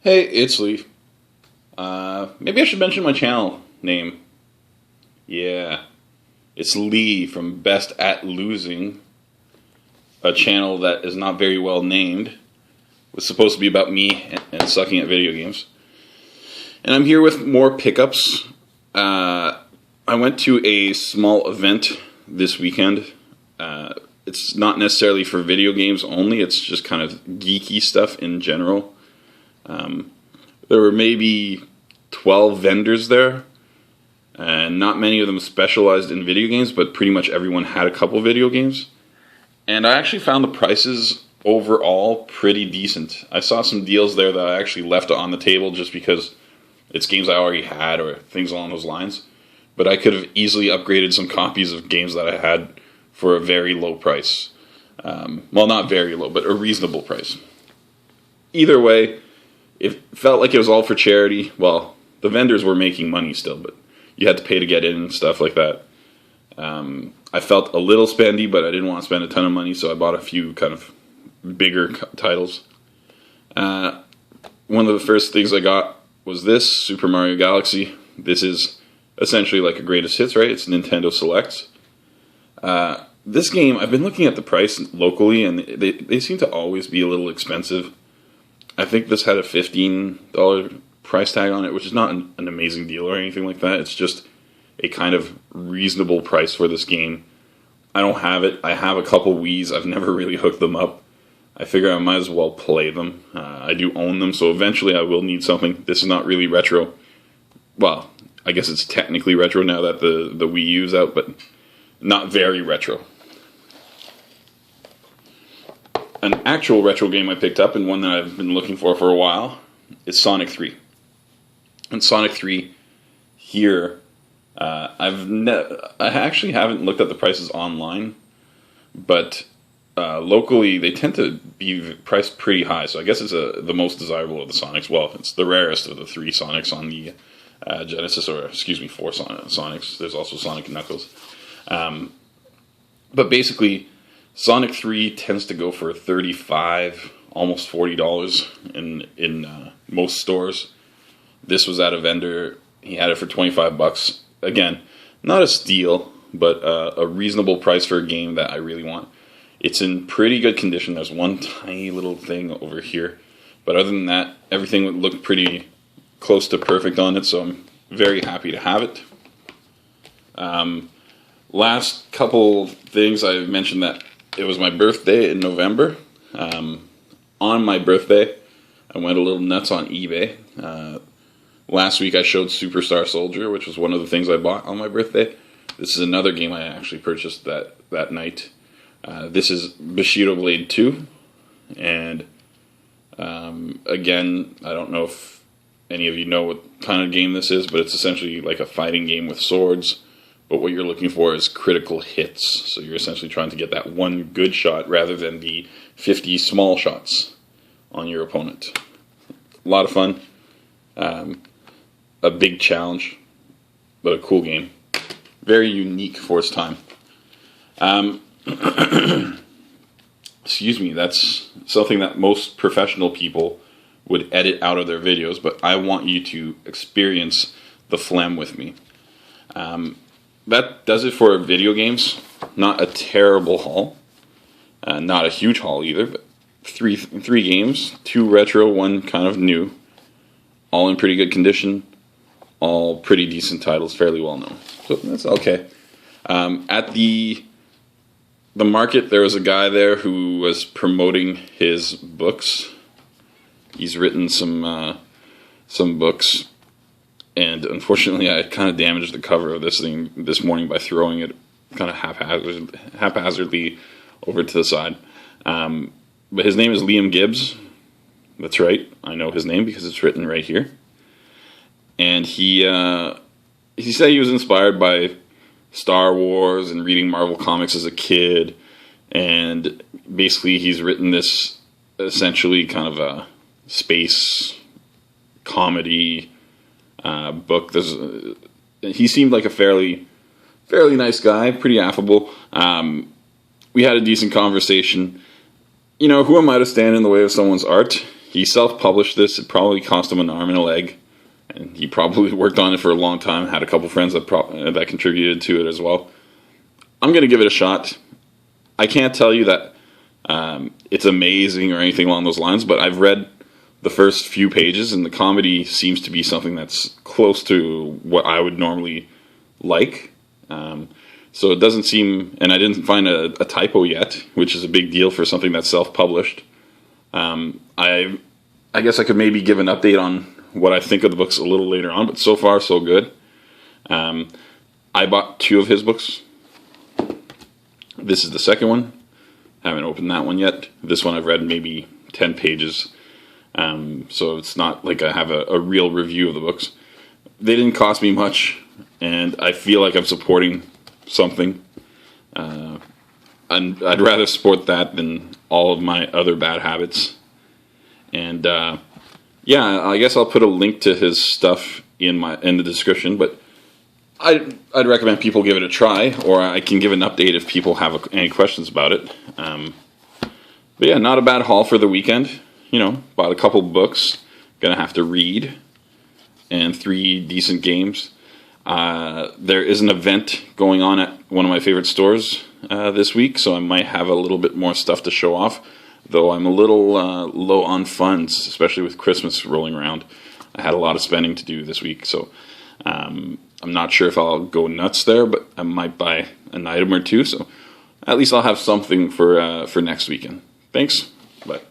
Hey, it's Lee. Maybe I should mention my channel name. Yeah, it's Lee from Best at Losing, a channel that is not very well named. It was supposed to be about me and sucking at video games. And I'm here with more pickups. I went to a small event this weekend. It's not necessarily for video games only, it's just kind of geeky stuff in general. There were maybe 12 vendors there, and not many of them specialized in video games, but pretty much everyone had a couple video games. And I actually found the prices overall pretty decent. I saw some deals there that I actually left on the table just because it's games I already had or things along those lines. But I could have easily upgraded some copies of games that I had for a very low price. Well, not very low, but a reasonable price. Either way, it felt like it was all for charity. Well, the vendors were making money still, but you had to pay to get in and stuff like that. I felt a little spendy, but I didn't want to spend a ton of money, so I bought a few kind of bigger titles. One of the first things I got was this, Super Mario Galaxy. This is essentially like a greatest hits, right? It's Nintendo Selects. This game, I've been looking at the price locally, and they seem to always be a little expensive. I think this had a $15 price tag on it, which is not an amazing deal or anything like that. It's just a kind of reasonable price for this game. I don't have it. I have a couple Wiis. I've never really hooked them up. I figure I might as well play them. I do own them, so eventually I will need something. This is not really retro. Well, I guess it's technically retro now that the Wii U's out, but not very retro. An actual retro game I picked up, and one that I've been looking for a while, is Sonic 3. And Sonic 3 here, I actually haven't looked at the prices online, but locally they tend to be priced pretty high. So I guess it's the most desirable of the Sonics. Well, it's the rarest of the 3 Sonics on the Genesis, or excuse me, 4 Sonics. There's also Sonic and Knuckles. But basically, Sonic 3 tends to go for $35, almost $40 in most stores. This was at a vendor. He had it for $25. Again, not a steal, but a reasonable price for a game that I really want. It's in pretty good condition. There's one tiny little thing over here, but other than that, everything would look pretty close to perfect on it, so I'm very happy to have it. Last couple things, I mentioned that it was my birthday in November. On my birthday, I went a little nuts on eBay. Last week I showed Superstar Soldier, which was one of the things I bought on my birthday. This is another game I actually purchased that night. This is Bushido Blade 2. And again, I don't know if any of you know what kind of game this is, but it's essentially like a fighting game with swords. But what you're looking for is critical hits. So you're essentially trying to get that one good shot rather than the 50 small shots on your opponent. A lot of fun. A big challenge, but a cool game. Very unique for its time. Excuse me, that's something that most professional people would edit out of their videos, but I want you to experience the phlegm with me. That does it for video games. Not a terrible haul. Not a huge haul either, but three games. 2 retro, 1 kind of new. All in pretty good condition. All pretty decent titles, fairly well known. So that's okay. At the market, there was a guy there who was promoting his books. He's written some books. And unfortunately, I kind of damaged the cover of this thing this morning by throwing it kind of haphazardly over to the side. But his name is Liam Gibbs. That's right. I know his name because it's written right here. And he said he was inspired by Star Wars and reading Marvel Comics as a kid. And basically, he's written this essentially kind of a space comedy book. He seemed like a fairly nice guy, pretty affable. We had a decent conversation. You know, who am I to stand in the way of someone's art? he self-published this. It probably cost him an arm and a leg, and he probably worked on it for a long time. Had a couple friends that contributed to it as well. I'm going to give it a shot. I can't tell you that it's amazing or anything along those lines, but I've read the first few pages, and the comedy seems to be something that's close to what I would normally like. So it doesn't seem, and I didn't find a typo yet, which is a big deal for something that's self-published. I guess I could maybe give an update on what I think of the books a little later on, but so far so good. I bought 2 of his books. This is the second one. Haven't opened that one yet. This one I've read maybe 10 pages. So it's not like I have a real review of the books. They didn't cost me much, and I feel like I'm supporting something. I'd rather support that than all of my other bad habits. And yeah, I guess I'll put a link to his stuff in the description, but I'd recommend people give it a try, or I can give an update if people have any questions about it. But yeah, not a bad haul for the weekend. You know, bought a couple books, gonna have to read, and 3 decent games. There is an event going on at one of my favorite stores this week, so I might have a little bit more stuff to show off, though I'm a little low on funds, especially with Christmas rolling around. I had a lot of spending to do this week, so I'm not sure if I'll go nuts there, but I might buy an item or 2, so at least I'll have something for next weekend. Thanks, bye.